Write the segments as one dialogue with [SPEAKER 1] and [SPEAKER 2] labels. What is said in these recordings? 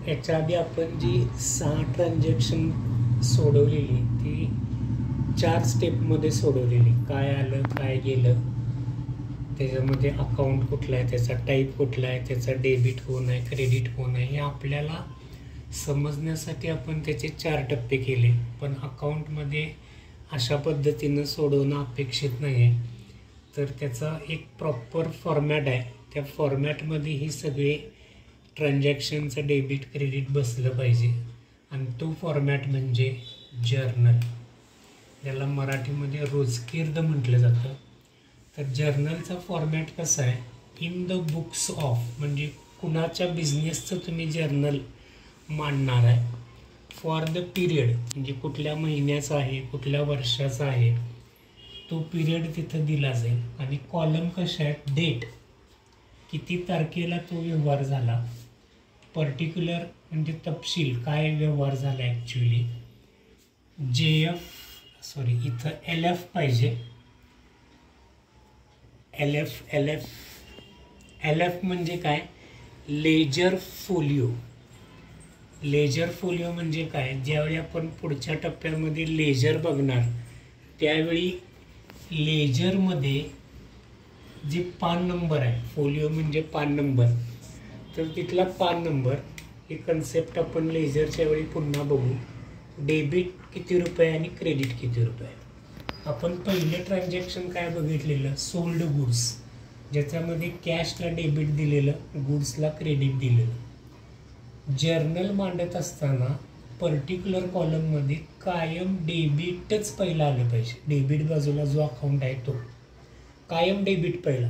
[SPEAKER 1] याच्या आधी आपण जी 6 ट्रान्झॅक्शन सोडवलेली ती 4 स्टेपमध्ये सोडवलेली. काय आलं, काय गेलं, त्याच्यामध्ये अकाउंट कुठला आहे, त्याचा टाईप कुठला आहे, त्याचा डेबिट कोण आहे, क्रेडिट कोण आहे, हे आपल्याला समजण्यासाठी आपण त्याचे 4 टप्पे केले. पण अकाउंटमध्ये अशा पद्धतीनं सोडवणं अपेक्षित नाही आहे. तर त्याचा एक प्रॉपर फॉर्मॅट आहे. त्या फॉर्मॅटमध्ये ही सगळे ट्रान्झॅक्शनचं डेबिट क्रेडिट बसलं पाहिजे. आणि तो फॉर्मॅट म्हणजे जर्नल, ज्याला मराठीमध्ये रोजकीर्द म्हटलं जातं. तर जर्नलचा फॉर्मॅट कसा आहे, इन द बुक्स ऑफ, म्हणजे कुणाच्या बिझनेसचं तुम्ही जर्नल मांडणार आहे, फॉर द पिरियड, म्हणजे कुठल्या महिन्याचा आहे, कुठल्या वर्षाचा आहे, तो पिरियड तिथं दिला जाईल. आणि कॉलम कशा आहेत, डेट, किती तारखेला तो व्यवहार झाला, पर्टिक्युलर म्हणजे तपशील, काय व्यवहार झाला ॲक्च्युली, इथं LF पाहिजे. LF म्हणजे काय, लेजर फोलिओ. लेजर फोलिओ म्हणजे काय, ज्यावेळी आपण पुढच्या टप्प्यामध्ये लेजर बघणार त्यावेळी लेजरमध्ये जे पान नंबर आहे, फोलिओ म्हणजे पान नंबर, तर तिथला पान नंबर ही कन्सेप्ट आपण लेजरच्या वेळी पुन्हा बघू. डेबिट किती रुपये आणि क्रेडिट किती रुपये. आपण पहिलं ट्रान्झॅक्शन काय बघितलेलं, सोल्ड गुड्स, ज्याच्यामध्ये कॅशला डेबिट दिलेलं, गुड्सला क्रेडिट दिलेलं. जर्नल मांडत असताना पर्टिक्युलर कॉलममध्ये कायम डेबिटच पहिला आलं पाहिजे. डेबिट बाजूला जो अकाउंट आहे तो कायम डेबिट पहिला.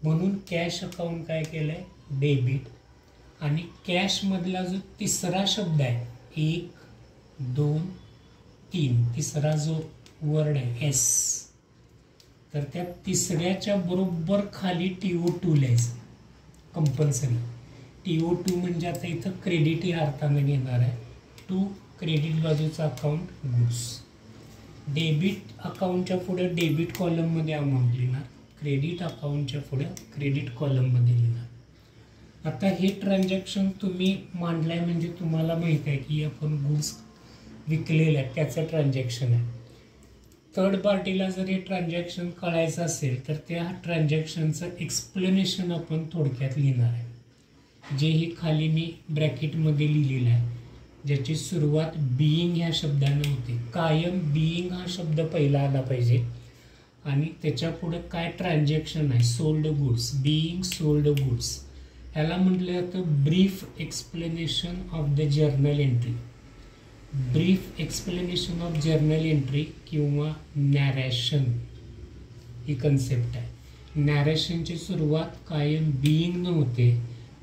[SPEAKER 1] म्हणून कॅश अकाउंट काय केलं आहे, डेबिट. आणि कॅशमधला जो तिसरा शब्द आहे, 1, 2, 3, तिसरा जो वर्ड आहे एस, तर त्या तिसऱ्याच्या बरोबर खाली TO2 लिहायचं कंपल्सरी. TO2 म्हणजे आता इथं क्रेडिट या अर्थानं घेणार आहे. टू क्रेडिट बाजूचा अकाउंट गुड्स. डेबिट अकाउंटच्या पुढे डेबिट कॉलममध्ये अमाऊंट लिहिणार, क्रेडिट अकाउंटच्या पुढे क्रेडिट कॉलममध्ये लिहिणार. आता हे ट्रान्झॅक्शन तुम्ही मांडलाय म्हणजे तुम्हाला माहीत आहे की आपण गुड्स विकलेलं आहे, त्याचं ट्रान्झॅक्शन आहे. थर्ड पार्टीला जर हे ट्रान्झॅक्शन कळायचं असेल तर त्या ट्रान्झॅक्शनचं एक्सप्लेनेशन आपण थोडक्यात लिहिणार आहे, जे ही खाली मी ब्रॅकेटमध्ये लिहिलेलं आहे, ज्याची सुरुवात बीइंग ह्या शब्दानं होते. कायम बीइंग हा शब्द पहिला आला पाहिजे. आणि त्याच्या पुढे काय ट्रान्झॅक्शन आहे, sold goods, being sold goods, ह्याला म्हटलं जातं brief explanation of the journal entry. Brief explanation of journal entry किंवा नॅरेशन ही कन्सेप्ट आहे. नॅरेशनची सुरुवात कायम बीइंग न होते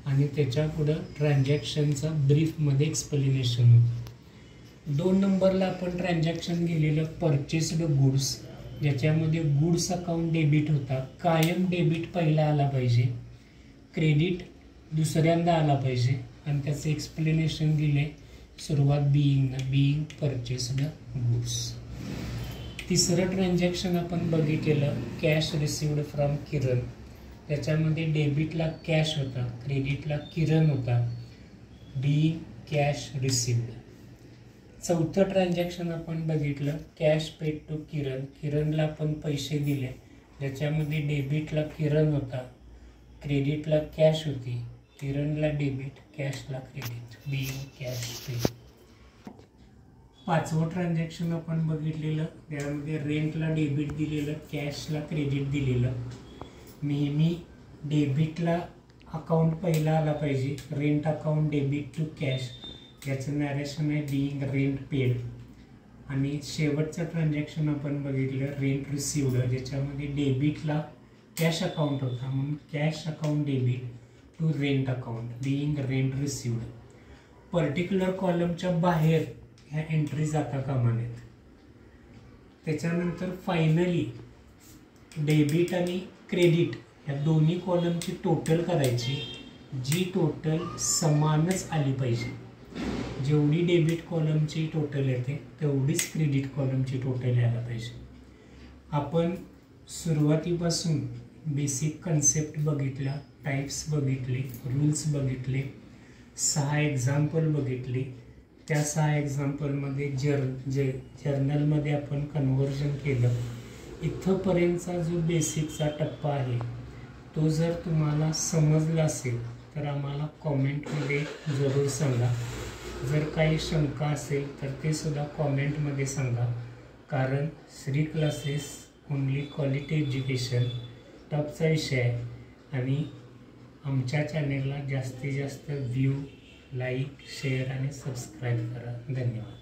[SPEAKER 1] आणि त्याच्या पुढं ट्रान्झॅक्शनचा ब्रीफमध्ये एक्सप्लेनेशन होतं. 2 नंबरला आपण ट्रान्झॅक्शन गेलेलं परचेस्ड गुड्स, ज्याच्यामध्ये गुड्स अकाउंट डेबिट होता, कायम डेबिट पहिला आला पाहिजे, क्रेडिट दुसऱ्यांदा आला पाहिजे. आणि त्याचं एक्सप्लेनेशन दिले सुरुवात बीइंग परचेस्ड गुड्स. तिसरं ट्रान्झॅक्शन आपण बघितलेलं कॅश रिसिव्ड फ्रॉम किरण, त्याच्यामध्ये डेबिटला कॅश होता, क्रेडिटला किरण होता, बीइंग कॅश रिसिव्ड. चौथं ट्रान्झॅक्शन आपण बघितलं कॅश पेड टू किरण, किरणला आपण पैसे दिले, ज्याच्यामध्ये डेबिटला किरण होता, क्रेडिटला कॅश होती, किरणला डेबिट, कॅशला क्रेडिट, बीइंग कॅश पेड. पाचवं ट्रान्झॅक्शन आपण बघितलेलं, त्यामध्ये रेंटला डेबिट दिलेलं, कॅशला क्रेडिट दिलेलं. नेहमी डेबिटला अकाउंट पहिला आला पाहिजे, rent account debit to cash, याचं नॅरेशन आहे बीइंग रेंट पेड. आणि शेवटचं ट्रान्झॅक्शन आपण बघितलं रेंट रिसिव्ड, ज्याच्यामध्ये डेबिटला कॅश अकाउंट होता म्हणून cash account debit to rent account, being rent received. Particular कॉलमच्या बाहेर ह्या एंट्री जाता कामा नयेत. त्याच्यानंतर फायनली डेबिट आणि क्रेडिट या दोन्ही कॉलमची टोटल करायची, जी टोटल समानच आली पाहिजे. जेवढी डेबिट कॉलमची टोटल येते तेवढीच क्रेडिट कॉलमची टोटल यायला पाहिजे. आपण सुरुवातीपासून बेसिक कन्सेप्ट बघितला, टाइप्स बघितले, रूल्स बघितले, 6 एक्झाम्पल बघितली. त्या 6 एक्झाम्पलमध्ये जर्नलमध्ये आपण कन्व्हर्जन केलं. इथंपर्यंतचा जो बेसिकचा टप्पा आहे तो जर तुम्हाला समजला असेल तर आम्हाला कॉमेंटमध्ये जरूर सांगा. जर काही शंका असेल तर ते सुद्धा कॉमेंटमध्ये सांगा. कारण Shri classes only quality education टॉपचा विषय आहे आणि आमच्या चॅनेलला जास्तीत जास्त व्ह्यू, लाईक, शेअर आणि सबस्क्राईब करा. धन्यवाद.